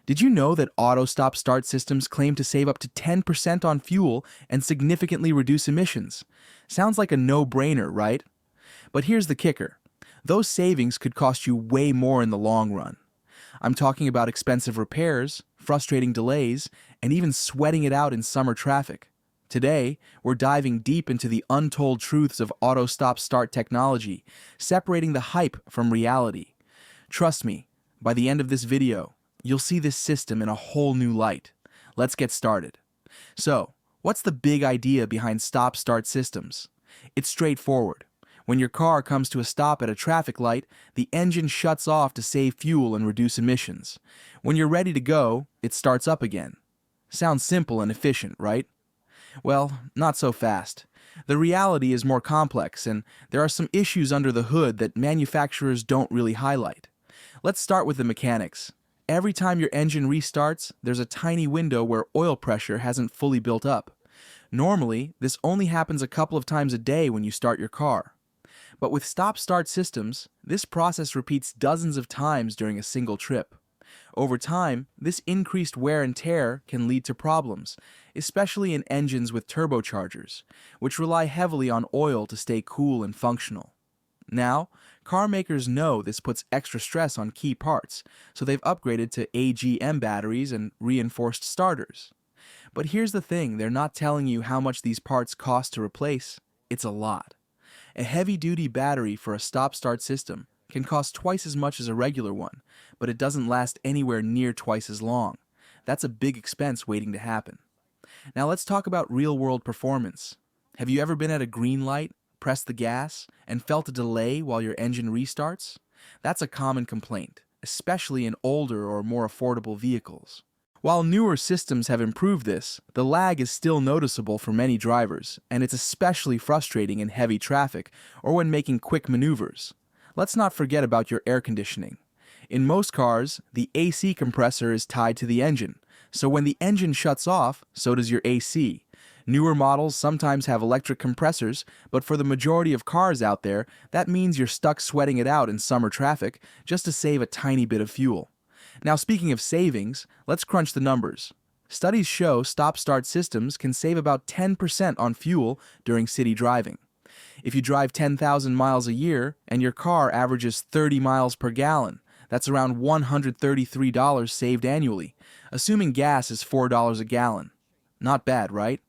Did you know that auto stop-start systems claim to save up to 10% on fuel and significantly reduce emissions? Sounds like a no-brainer, right? But here's the kicker. Those savings could cost you way more in the long run. I'm talking about expensive repairs, frustrating delays, and even sweating it out in summer traffic. Today, we're diving deep into the untold truths of auto stop-start technology, separating the hype from reality. Trust me, by the end of this video, you'll see this system in a whole new light. Let's get started. So, what's the big idea behind stop-start systems? It's straightforward. When your car comes to a stop at a traffic light, the engine shuts off to save fuel and reduce emissions. When you're ready to go, it starts up again. Sounds simple and efficient, right? Well, not so fast. The reality is more complex, and there are some issues under the hood that manufacturers don't really highlight. Let's start with the mechanics. Every time your engine restarts, there's a tiny window where oil pressure hasn't fully built up. Normally, this only happens a couple of times a day when you start your car. But with stop-start systems, this process repeats dozens of times during a single trip. Over time, this increased wear and tear can lead to problems, especially in engines with turbochargers, which rely heavily on oil to stay cool and functional. Now, car makers know this puts extra stress on key parts, so they've upgraded to AGM batteries and reinforced starters. But here's the thing, they're not telling you how much these parts cost to replace. It's a lot. A heavy-duty battery for a stop-start system can cost twice as much as a regular one, but it doesn't last anywhere near twice as long. That's a big expense waiting to happen. Now let's talk about real-world performance. Have you ever been at a green light, pressed the gas, and felt a delay while your engine restarts? That's a common complaint, especially in older or more affordable vehicles. While newer systems have improved this, the lag is still noticeable for many drivers, and it's especially frustrating in heavy traffic or when making quick maneuvers. Let's not forget about your air conditioning. In most cars, the AC compressor is tied to the engine, so when the engine shuts off, so does your AC. Newer models sometimes have electric compressors, but for the majority of cars out there, that means you're stuck sweating it out in summer traffic just to save a tiny bit of fuel. Now, speaking of savings, let's crunch the numbers. Studies show stop-start systems can save about 10% on fuel during city driving. If you drive 10,000 miles a year and your car averages 30 miles per gallon, that's around $133 saved annually, assuming gas is $4 a gallon. Not bad, right?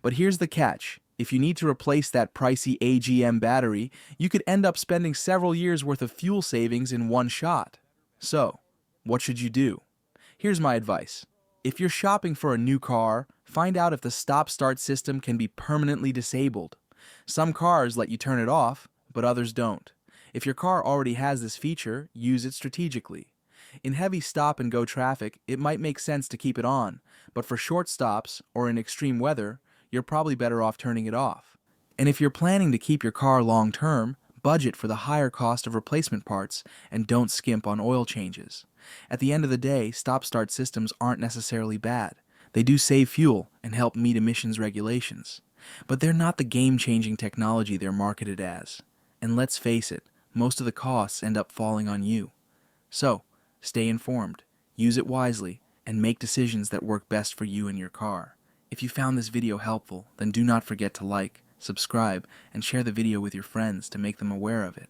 But here's the catch. If you need to replace that pricey AGM battery, you could end up spending several years' worth of fuel savings in one shot. So, what should you do? Here's my advice. If you're shopping for a new car, find out if the stop-start system can be permanently disabled. Some cars let you turn it off, but others don't. If your car already has this feature, use it strategically. In heavy stop-and-go traffic, it might make sense to keep it on, but for short stops or in extreme weather, you're probably better off turning it off. And if you're planning to keep your car long-term, budget for the higher cost of replacement parts and don't skimp on oil changes. At the end of the day, stop-start systems aren't necessarily bad. They do save fuel and help meet emissions regulations. But they're not the game-changing technology they're marketed as. And let's face it, most of the costs end up falling on you. So, stay informed, use it wisely, and make decisions that work best for you and your car. If you found this video helpful, then do not forget to like, subscribe, and share the video with your friends to make them aware of it.